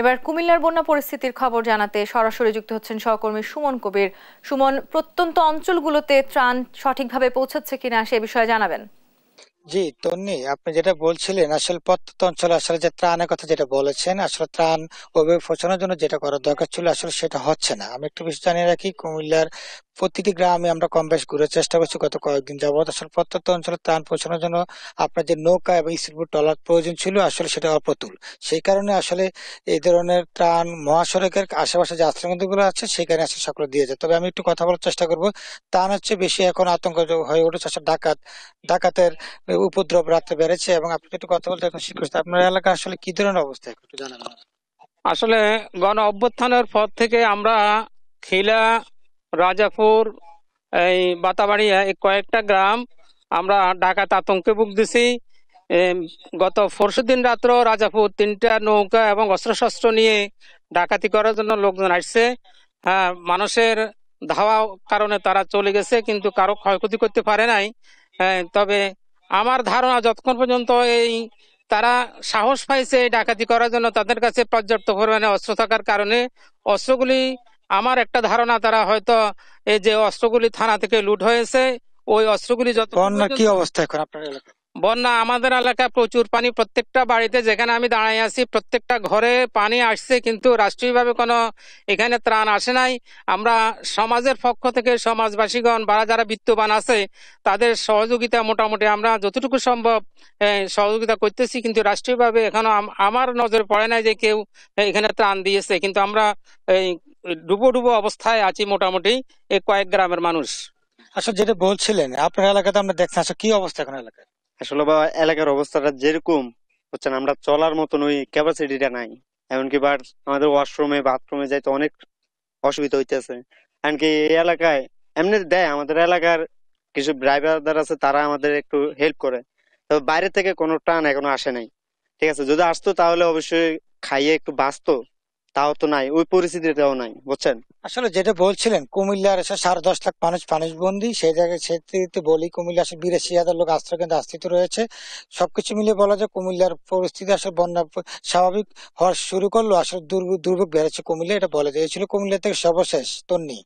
এবার কুমিল্লার বন্যা পরিস্থিতির খবর জানাতে সরাসরি যুক্ত হচ্ছেন সহকর্মী সুমন কবির। সুমন, প্রত্যন্ত অঞ্চলগুলোতে ত্রাণ সঠিকভাবে পৌঁছাচ্ছে কিনা সে বিষয়ে জানাবেন। জি তন্নি, আপনি যেটা বলছিলেন আসলে প্রত্যন্ত অঞ্চলে আসলে যে ত্রাণের কথা যেটা বলেছেন, আসলে ত্রাণ ওইভাবে পৌঁছানোর জন্য যেটা করার দরকার ছিল আসলে সেটা হচ্ছে না। আমি একটু বেশি জানিয়ে রাখি, কুমিল্লার প্রতিটি গ্রামে আমরা কম বেশ ঘুরে চেষ্টা করছি গত কয়েকদিন যাবত। আসলে প্রত্যন্ত অঞ্চলে ত্রাণ পৌঁছানোর জন্য আপনার যে নৌকা এবং স্পিডবোট ট্রলার প্রয়োজন ছিল আসলে সেটা অপ্রতুল। সেই কারণে আসলে এই ধরনের ত্রাণ মহাসড়কের আশেপাশে যে আশ্রয়কেন্দ্রগুলো আছে সেখানে আসলে সকলে দিয়ে যায়। তবে আমি একটু কথা বলার চেষ্টা করবো। ত্রাণ হচ্ছে বেশি এখন আতঙ্ক হয়ে উঠেছে আসলে ডাকাতের উপদ্রব রাত্রে বেড়েছে। এবং আপনি একটু কথা বলতে এখন শিখতে, আপনার এলাকা আসলে কি ধরনের অবস্থা একটু জানাবেন। আসলে গণ অভ্যুত্থানের পর থেকে আমরা খিলা, রাজাপুর, এই বাতাবাড়িয়া এই কয়েকটা গ্রাম আমরা ডাকাত আতঙ্কে ভুগতেছি। গত পরশুদিন রাত্র রাজাপুর 3টা নৌকা এবং অস্ত্রশস্ত্র নিয়ে ডাকাতি করার জন্য লোকজন আসছে। হ্যাঁ, মানুষের ধাওয়া কারণে তারা চলে গেছে, কিন্তু কারো ক্ষয়ক্ষতি করতে পারে নাই। তবে আমার ধারণা যতক্ষণ পর্যন্ত এই তারা সাহস পাইছে এই ডাকাতি করার জন্য, তাদের কাছে পর্যাপ্ত পরিমাণে অস্ত্র থাকার কারণে অস্ত্রগুলি, আমার একটা ধারণা তারা হয়তো এই যে অস্ত্রগুলি থানা থেকে লুট হয়েছে ওই অস্ত্রগুলি বন্যার কি অবস্থা এখন আপনার এলাকায়? বন্যা আমাদের এলাকায় প্রচুর পানি, প্রত্যেকটা বাড়িতে যেখানে আমি দাঁড়াই আছি প্রত্যেকটা ঘরে পানি আসছে, কিন্তু রাষ্ট্রীয়ভাবে কোনো এখানে ত্রাণ আসে নাই। আমরা সমাজের পক্ষ থেকে সমাজবাসীগণ বা যারা বিত্তবান আছে তাদের সহযোগিতা মোটামুটি আমরা যতটুকু সম্ভব সহযোগিতা করতেছি, কিন্তু রাষ্ট্রীয়ভাবে এখনো আমার নজরে পড়ে নাই যে কেউ এখানে ত্রাণ দিয়েছে। কিন্তু আমরা এই ডুবো ডুবো অবস্থায় আছি মোটামুটি এই কয়েক গ্রামের মানুষ। আসলে যেটা বলছিলেন আপনার এলাকাতে আমরা দেখছি, আসলে কি অবস্থা এখন এলাকায়? আসলে বা এলাকার অবস্থাটা যেরকম হচ্ছে, আমরা চলার মতন ওই ক্যাপাসিটিটা নাই। এমনকি আমাদের ওয়াশরুমে বাথরুমে যাইতে অনেক অসুবিধা হইতেছে। এমনকি এই এলাকায় এমনি দেয়, আমাদের এলাকার কিছু ড্রাইভার আছে তারা আমাদের একটু হেল্প করে, তবে বাইরে থেকে কোনো টান এখনো আসে নাই। ঠিক আছে, যদি আসতো তাহলে অবশ্যই খাইয়ে একটু বাঁচতো, তাও তো নাই, ওই পরিস্থিতিটাও নাই, বুঝছেন। আসলে যেটা বলছিলেন কুমিল্লার এসে 10.5 লাখ মানুষ বন্দি, সেই জায়গায় সেটিতে বলি কুমিল্লা আসলে 82,000 লোক আশ্রয় কেন্দ্রে আশ্রিত রয়েছে। সবকিছু মিলিয়ে বলা যায় কুমিল্লার পরিস্থিতি আসলে বন্যা স্বাভাবিক হওয়া শুরু করলো, আসলে দুর্ভোগ বেড়েছে কুমিল্লা, এটা বলা যায়। এই ছিল কুমিল্লা থেকে সর্বশেষ তন্নি।